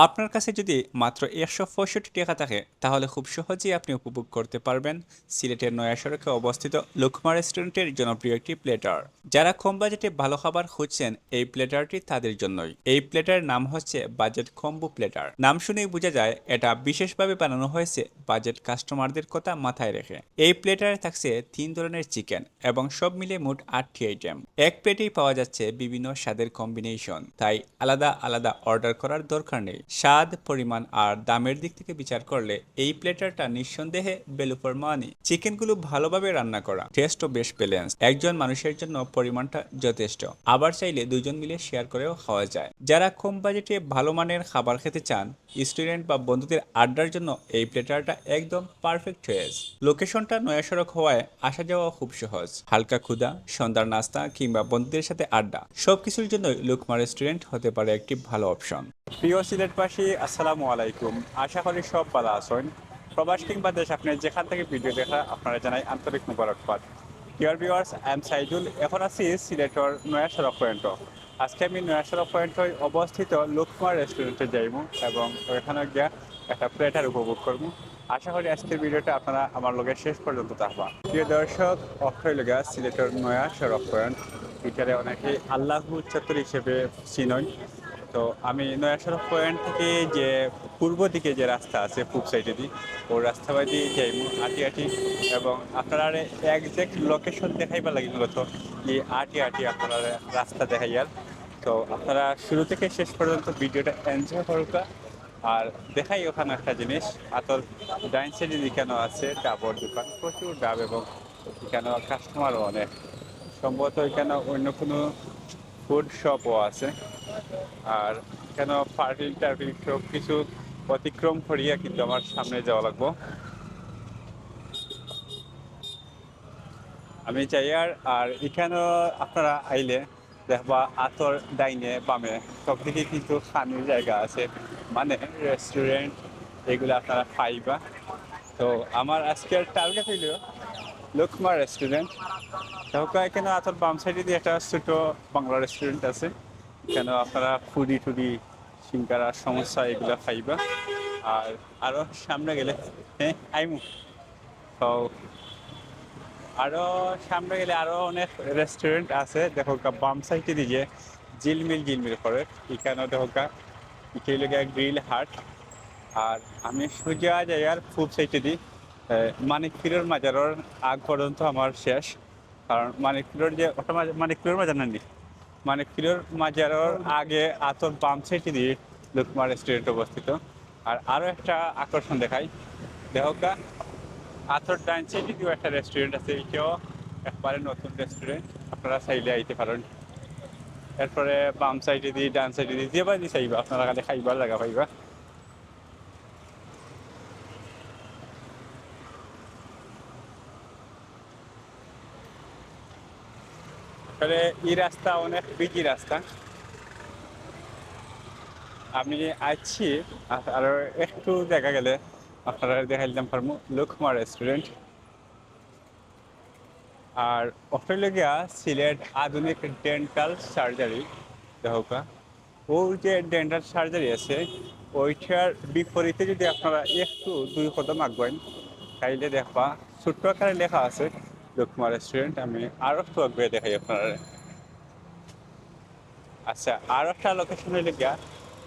আপনার কাছে যদি মাত্র ১৬৫ টাকা থাকে তাহলে খুব সহজেই আপনি উপভোগ করতে পারবেন সিলেটের নয়া সড়কে অবস্থিত লোকমা রেস্টুরেন্টের জনপ্রিয় একটি প্লেটার। যারা কম বাজেটে ভালো খাবার খুঁজছেন এই প্লেটারটি তাদের জন্যই। এই প্লেটারের নাম হচ্ছে বাজেট কম্বো প্লেটার। নাম শুনেই বোঝা যায় এটা বিশেষভাবে বানানো হয়েছে বাজেট কাস্টমারদের কথা মাথায় রেখে। এই প্লেটারে থাকছে ৩ ধরনের চিকেন এবং সব মিলিয়ে মোট ৮টি আইটেম। এক প্লেটেই পাওয়া যাচ্ছে বিভিন্ন স্বাদের কম্বিনেশন, তাই আলাদা আলাদা অর্ডার করার দরকার নেই। স্বাদ, পরিমাণ আর দামের দিক থেকে বিচার করলে এই প্লেটারটা নিঃসন্দেহে ভ্যালু ফর মানি। চিকেনগুলো ভালোভাবে রান্না করা, টেস্টও বেশ ব্যালেন্স। একজন মানুষের জন্য পরিমাণটা যথেষ্ট, আবার চাইলে দুজন মিলে শেয়ার করেও খাওয়া যায়। যারা কম বাজেটে ভালো মানের খাবার খেতে চান, স্টুডেন্ট বা বন্ধুদের আড্ডার জন্য এই প্লেটারটা একদম পারফেক্ট চয়েস। লোকেশনটা নয়া সড়ক হওয়ায় আসা যাওয়া খুব সহজ। হালকা ক্ষুধা, সন্ধ্যার নাস্তা কিংবা বন্ধুদের সাথে আড্ডা সবকিছুর জন্যই লোকমা রেস্টুরেন্ট হতে পারে একটি ভালো অপশন। প্রিয় সিলেটবাসী, আসসালামু আলাইকুম। আশা করি সব ভালো আছেন। প্রবাস কিংবা দেশ আপনি যেখান থেকে ভিডিও দেখা আপনারা জানাই আন্তরিক মুবারকবাদ। Dear viewers, I am Saidul. এখন আছি সিলেটর নয়া সড়ক পয়েন্ট। আজকে আমি নয়া সড়ক পয়েন্ট অবস্থিত লোকমা রেস্টুরেন্টে যাইব এবং ওখানে গিয়া একটা প্লেটার উপভোগ করব। আশা করি আজকের ভিডিওটা আপনারা আমার লগে শেষ পর্যন্ত থাকবা। প্রিয় দর্শক, অক্ষয় লগা সিলেটের নয়া সড়ক পয়েন্ট এটারে অনেকে আল্লাহু চত্বর হিসেবে চিনই। তো আমি নয়া সড়ক পয়েন্ট থেকে যে পূর্ব দিকে যে রাস্তা আছে পূব সাইডে দিয়ে ওই রাস্তা বাদি যাইমু আটি আটি, এবং আপনারা একজ্যাক্ট লোকেশন দেখাইবার লাগে মূলত এই আটি আটি আপনারা রাস্তা দেখাইয়ার। তো আপনারা শুরু থেকে শেষ পর্যন্ত ভিডিওটা এনজয় করুকা। আর দেখাই ওখানে একটা জিনিস, আতর ডাইন সাইডে যেখানে আছে ডাবর দোকান, প্রচুর ডাব, এবং এখানে কাস্টমারও অনেক। সম্ভবত এখানে অন্য কোনো ফুড শপও আছে। আর এখানে পার্কিং টার্কিং সব কিছু অতিক্রম করিয়া কিন্তু আমার সামনে যাওয়া লাগবো। আমি চাই আর এখানেও আপনারা আইলে দেখবা আতর ডাইনে বামে সব দিকে কিন্তু খানির জায়গা আছে, মানে রেস্টুরেন্ট, এগুলো আপনারা পাইবা। তো আমার আজকের টার্গেট হইল লোকমা রেস্টুরেন্ট। দেখো এখানে আতর বাম সাইডে দিয়ে একটা ছোট বাংলা রেস্টুরেন্ট আছে। এখানে আপনারা ফুডি টুডি সিঙ্গারা সমস্যা এগুলো খাইবা। আর আরো সামনে গেলে হ্যাঁ আইমু। তো আরো সামনে গেলে আরো অনেক রেস্টুরেন্ট আছে। দেখো বাম সাইডে দিয়ে ঝিলমিল ঝিলমিল করে এখানেও দেখো ইকেলগা গ্রিল হাট। আর আমি সোজা যাই আর পূব সাইডে দিই মানিক পীরের মাজারের আগ পর্যন্ত আমার শেষ। কারণ মানিক পীরের যে ওটা মানিক পীরের মাজার নানি, মানিক পীরের মাজারের আগে আতর বাম সাইডে দিয়ে লোকমা রেস্টুরেন্ট অবস্থিত। আর আরো একটা আকর্ষণ দেখাই, দেখো আতর ডাইন সাইডে দিয়েও একটা রেস্টুরেন্ট আছে, এটাও একবারে নতুন রেস্টুরেন্ট, আপনারা চাইলে আইতে পারেন। এরপরে বাম সাইডে দিয়ে ডান সাইডে দিয়ে যে বাদি চাইবা আপনারা খালি খাইবার জায়গা পাইবা। আসলে এই রাস্তা অনেক বিজি রাস্তা। আমি আছি আর একটু দেখা গেলে আপনারা দেখাইলাম পারবো লোকমা রেস্টুরেন্ট। আর অস্ট্রেলিয়া সিলেট আধুনিক ডেন্টাল সার্জারি দেহকা, ওই যে ডেন্টাল সার্জারি আছে ওইটার বিপরীতে যদি আপনারা একটু 2 কদম আঁকবেন তাইলে দেখবা ছোট্ট আকারে লেখা আছে লোকমা রেস্টুরেন্ট। আমি আরো একটু আগে দেখাই আপনারা। আচ্ছা, আর একটা লোকেশন হইলে গিয়া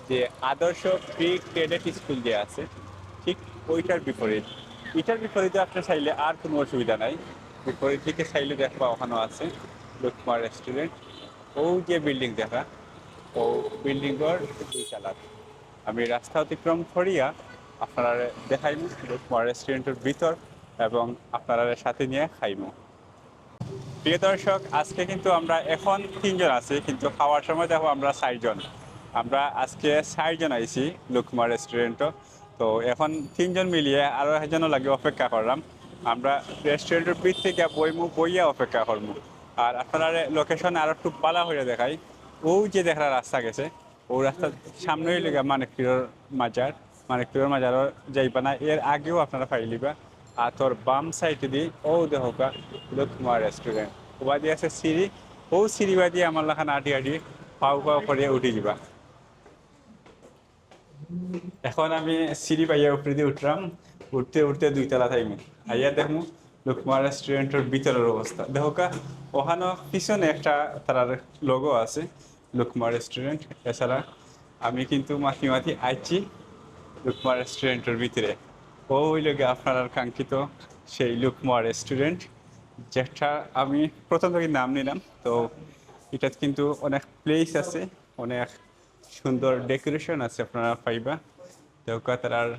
যে আদর্শ প্রি ক্রেডিট স্কুল যে আছে ঠিক ওইটার বিপরীত। এটার বিপরীতে আপনি চাইলে আর কোনো অসুবিধা নাই, বিপরীত দিকে চাইলে দেখবা ওখানেও আছে লোকমা রেস্টুরেন্ট। ও যে বিল্ডিং দেখা, ও বিল্ডিংয়ের 2 তলা। আমি রাস্তা অতিক্রম করিয়া আপনারা দেখাইমু লোকমা রেস্টুরেন্টের ভিতর এবং আপনারা সাথে নিয়ে খাইমু। প্রিয় দর্শক, আজকে কিন্তু আমরা এখন 3 জন আছি, কিন্তু খাওয়ার সময় দেখো আমরা 4 জন। আমরা আজকে 4 জন আইছি লুকমা রেস্টুরেন্টও। তো এখন 3 জন মিলিয়ে আরো একজনও লাগে অপেক্ষা করলাম। আমরা রেস্টুরেন্টের পিঠ থেকে বইয়া অপেক্ষা করবো। আর আপনারা লোকেশন আরো একটু পালা হয়ে দেখাই, ওই যে দেখার রাস্তা গেছে ওই রাস্তার সামনেই লেগে মানিক পীরের মাজার। মানিক পীরের মাজারও যাইবা না, এর আগেও আপনারা পাইলিবা। আর তোর বাম সাইডে দিয়ে ও দেহকা লোকমা রেস্টুরেন্ট, ওবাদি আছে সিঁড়ি, ও সিঁড়ি বাদি আমার লেখান আটি আটি পাও পাও করে উঠে যাবা। এখন আমি সিঁড়ি পাইয়া উপরে দিয়ে উঠলাম, উঠতে উঠতে 2 তলা থাইমি আইয়া দেখমু লুকমা রেস্টুরেন্টের ভিতরের অবস্থা দেখো কা। ওখানে পিছনে একটা তার লোগো আছে লুকমা রেস্টুরেন্ট। এছাড়া আমি কিন্তু মাথি মাথি আইছি লুকমা রেস্টুরেন্টের ভিতরে। ওই লোকে আপনার কাঙ্ক্ষিত সেই লুকমা রেস্টুরেন্ট, যেটা আমি প্রথম থেকে নাম নিলাম। তো এটা কিন্তু অনেক প্লেস আছে, অনেক সুন্দর ডেকোরেশন আছে আপনারা পাইবা। দেখো তার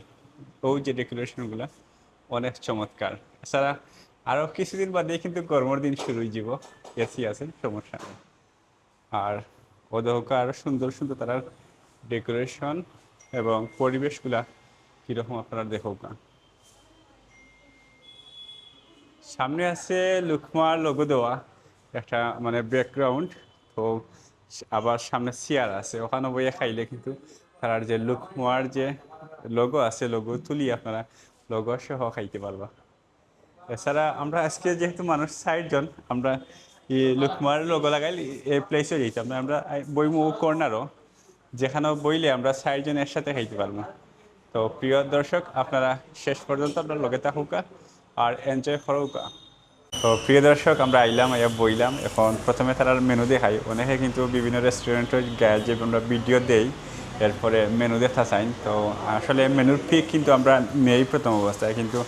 ওই যে ডেকোরেশনগুলো অনেক চমৎকার। এছাড়া আরও কিছুদিন বাদে কিন্তু গরমের দিন শুরু হয়ে যাব, এসি আছে সমস্যা নেই। আর ওদেরকে আরও সুন্দর সুন্দর তার ডেকোরেশন এবং পরিবেশগুলা কীরকম আপনারা দেখো না। সামনে আছে লুকমার লোগো দেওয়া একটা মানে ব্যাকগ্রাউন্ড। তো আবার সামনে চেয়ার আছে, ওখানে বইয়ে খাইলে কিন্তু তার যে লুকমার যে লোগো আছে লোগো তুলি আপনারা লোগো সহ খাইতে পারবা। এছাড়া আমরা আজকে যেহেতু মানুষ 60 জন, আমরা এই লুকমার লোগো লাগাই এই প্লেসে যেতাম না, আমরা বইমু কর্নারও, যেখানেও বইলে আমরা 60 জন একসাথে খাইতে পারবো। তো প্রিয় দর্শক, আপনারা শেষ পর্যন্ত আপনার লগে থাকুকা আর এনজয় করুকা। তো প্রিয় দর্শক, আমরা আইলাম আইয়া বইলাম। এখন প্রথমে তারা মেনু দেখাই। অনেকে কিন্তু বিভিন্ন রেস্টুরেন্টের গায়ে যে আমরা ভিডিও দেই, এরপরে মেনু দেখা চাইন। তো আসলে মেনুর ফি কিন্তু আমরা নেই প্রথম অবস্থায়, কিন্তু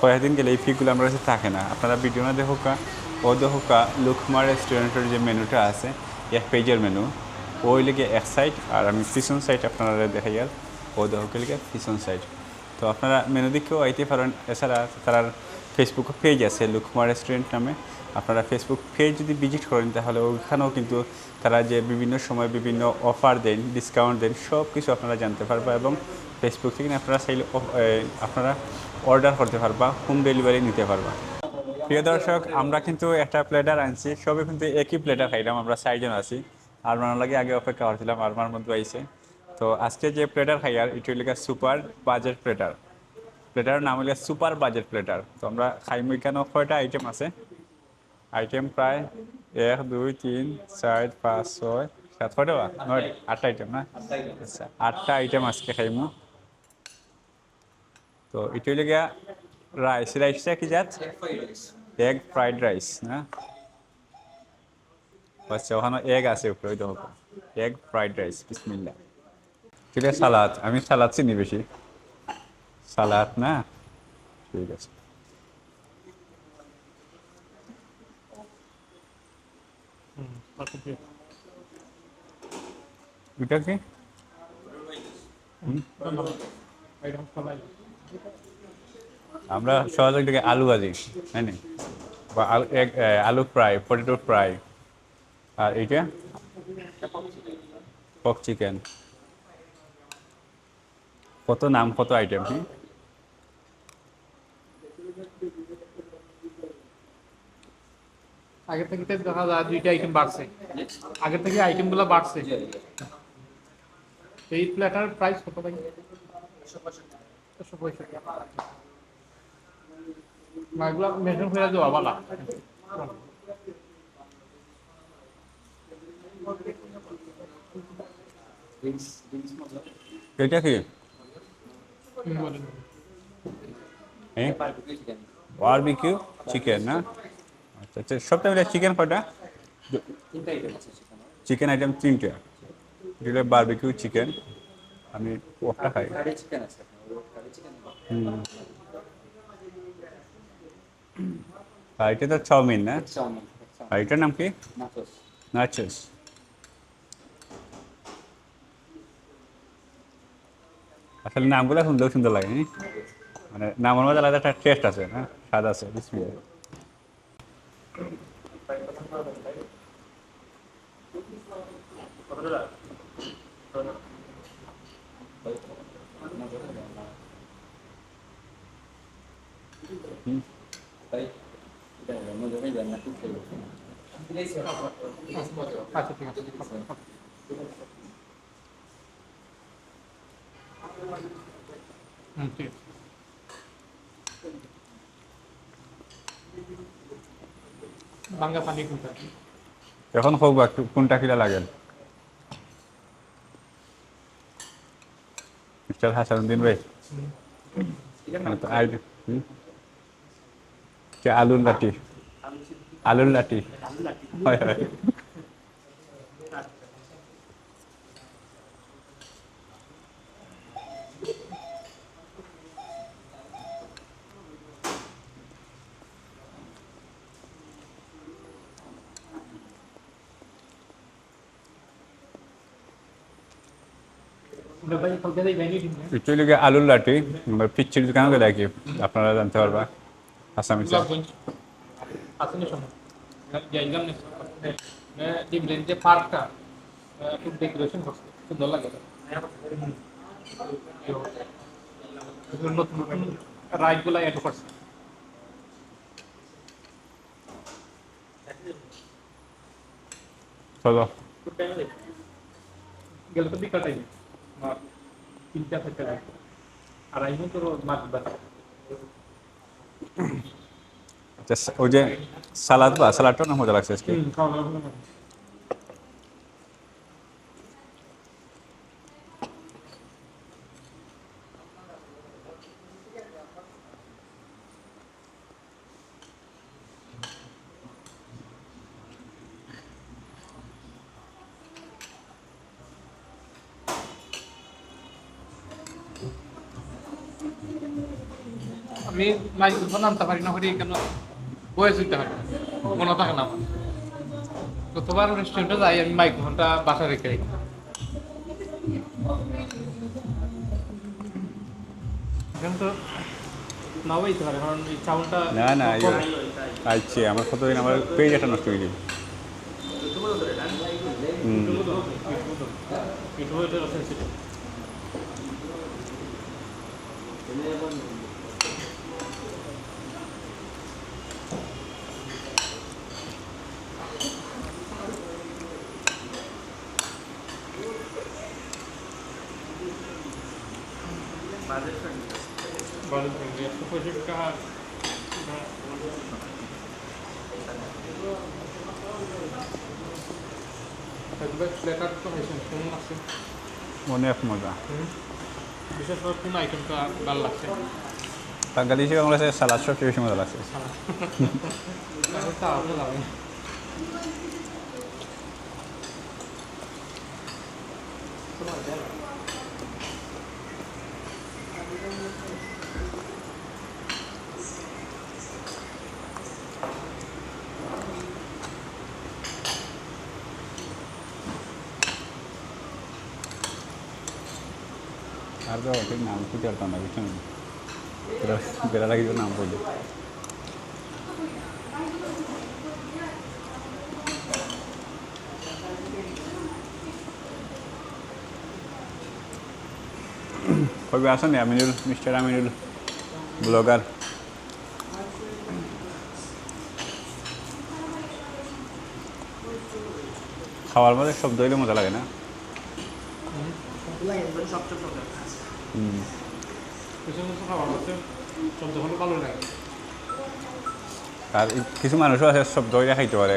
কয়েকদিন গেলে এই ফিগুলো আমার কাছে থাকে না। আপনারা ভিডিও না দেখুকা ও দেখুকা লুকমা রেস্টুরেন্টের যে মেনুটা আছে 1 পেজের মেনু, ওই লেগে এক সাইড আর আমি পিছন সাইড আপনারা দেখাই। আর ও দেখুকে লেগে পিছন সাইড। তো আপনারা মেনু দিকেও আইতে পারেন। এছাড়া তার ফেসবুক পেজ আছে লুকমা রেস্টুরেন্ট নামে। আপনারা ফেসবুক পেজ যদি ভিজিট করেন তাহলে ওইখানেও কিন্তু তারা যে বিভিন্ন সময় বিভিন্ন অফার দেন, ডিসকাউন্ট দেন, সব কিছু আপনারা জানতে পারবা। এবং ফেসবুক থেকে আপনারা চাইলে আপনারা অর্ডার করতে পারবা, হোম ডেলিভারি নিতে পারবা। প্রিয় দর্শক, আমরা কিন্তু একটা প্লেটার আনছি, সবে কিন্তু একই প্লেটার খাইলাম। আমরা 60 জন আছি। আর মানার লাগে আগে অপেক্ষা করছিলাম, আর মার মধ্যে আইছে। তো আজকে যে প্লেটার খাই আর এটা হলো সুপার বাজেট প্লেটার। প্লেটারের নাম হলো সুপার বাজেট প্লেটার। তো আমরা খাইমু এখানে 6টা আইটেম আছে। আইটেম প্রায় 1 2 3 4 5 6 7 কয়টা 9 8টা আইটেম না? আচ্ছা, 8টা আইটেম আজকে খাইমু। তো এটা হলো গিয়া রাইসটা কি জাত? এগ ফ্রাইড রাইস না? আচ্ছা, ওখানে এগ আছে উপরে, ওই দেখো এগ ফ্রাইড রাইস। বিসমিল্লাহ। ঠিক আছে, সালাদ। আমি সালাদ চিনি বেশি। সালাদ না? ঠিক আছে। এটা কি? আমরা সহজে থেকে আলু ভাজি, তাই না? বা আলু আলু ফ্রাই, পটেটো ফ্রাই। আর এইটা পক চিকেন। কত নাম, কত আইটেম। আগে থেকে তো দেখা যায় 2টা আইটেম বাড়ছে। আগে থেকে আইটেম গুলো বাড়ছে। এই প্ল্যাটার প্রাইস কত ভাই? 165। এগুলো মেনশন করে দেওয়া ভালো। এটা কি? বলেন। বারবিকিউ চিকেন না? আচ্ছা আচ্ছা, সবটা মিলে চিকেন কয়টা? চিকেন আইটেম 3টে। যেটা বারবিকিউ চিকেন, আমি ওটা খাই। হুম। আর এটা তো চাউমিন না? আর এটার নাম কি? নাচোস। আসলে নামগুলো শুনলেও সুন্দর লাগে, মানে নামের মধ্যে আলাদা একটা টেস্ট আছে না, স্বাদ আছে। বিসমিল্লাহ। আচ্ছা ঠিক আছে। ঠিক আছে। বাংলা পানি কোনটা? এখন হোক বা কোনটা কিলা লাগে। মিস্টার হাসানুদ্দিন ভাই মানে তো হুম? আলুর লাঠি আলুর লাঠি হয় হয় ভাই কালকে যাই ভেঙে দিন না একচুয়ালি আলুর লাঠি পিচ্ছির দোকানে গেলে কি আপনারা জানতে পারবা আসামিসে গোলাপগঞ্জ আসেনি শোনো জায়গা নেই ডিমলেন যে পার্কটা খুব ডেকোরেশন করছে সুন্দর লাগে নতুন নতুন রাইডগুলো অ্যাড করছে চলো গেলে তো বিকাল টাইমে তিনটা থেকে আর আইমো তো মাছ বাস ওই যে সালাদ বা সালাদটাও না মজা লাগছে আজকে খাওয়া দাওয়া আমি মাইক্রোফোন আনতে পারি না করি কেন বয়স দিতে পারি মনে থাকে না আমার গতবার রেস্টুরেন্টে যাই আমি মাইক্রোফোনটা বাসা রেখে রাখি এখন তো নাও দিতে পারে কারণ এই সাউন্ডটা না না আইছে আমার কতদিন আমার পেজ একটা নষ্ট হয়ে যাবে অনেক মজা বিশেষ করে কোন আইটেমটা ভালো লাগছে বাঙালি হিসেবে আমার কাছে সালাদ সবচেয়ে বেশি মজা লাগছে তাহলে যাবে আর তো ঠিক নাম খুঁজে পারতাম না বুঝছেন বেড়া লাগিয়ে নাম বলি কবে আসেন আমিনুল মিস্টার আমিনুল ব্লগার খাওয়ার মধ্যে শব্দ হইলে মজা লাগে না আর কিছু মানুষও আছে শব্দ হইলে খাইতে পারে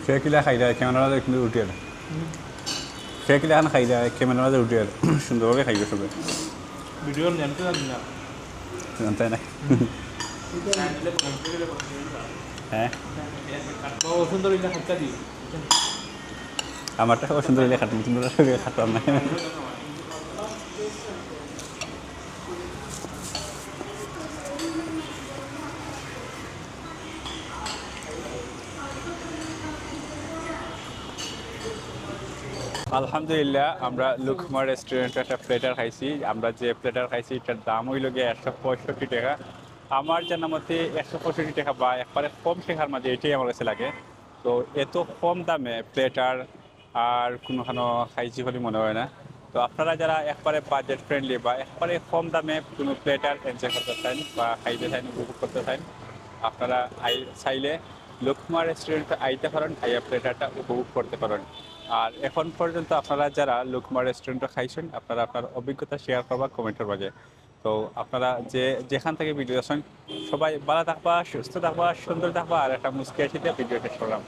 সে কিলা খাই যায় ক্যামেরার মাঝে কিন্তু উঠে সে কিলা এখন খাই যায় ক্যামেরার মাঝে উঠে সুন্দরভাবে খাইবে সবে ভিডিও জানতে জানি না জানতে না হ্যাঁ বাবা সুন্দর এটা খাতা দিই আমারটা সুন্দর হইলে খাতাম সুন্দর খাতাম না আলহামদুলিল্লাহ আমরা লুকমা রেস্টুরেন্টে একটা প্লেটার খাইছি আমরা যে প্লেটার খাইছি এটার দাম হইল গিয়ে 165 টাকা আমার জানা মতে 165 টাকা বা একবারে কম টাকার মাঝে এটাই আমার কাছে লাগে তো এত কম দামে প্লেটার আর কোনোখানো খাইছি বলে মনে হয় না তো আপনারা যারা একবারে বাজেট ফ্রেন্ডলি বা একবারে কম দামে কোনো প্লেটার এনজয় করতে চান বা খাইতে চান উপভোগ করতে চান আপনারা চাইলে লুকমা রেস্টুরেন্টে আইতে পারেন আইয়া প্লেটারটা উপভোগ করতে পারেন আর এখন পর্যন্ত আপনারা যারা লুকমা রেস্টুরেন্টে খাইছেন আপনারা আপনার অভিজ্ঞতা শেয়ার করবা কমেন্টের মাঝে তো আপনারা যেখান থেকে ভিডিও দেখছেন সবাই ভালো থাকবা সুস্থ থাকবা সুন্দর থাকবা আর একটা মুস্কি আসিতে ভিডিওটা সরাম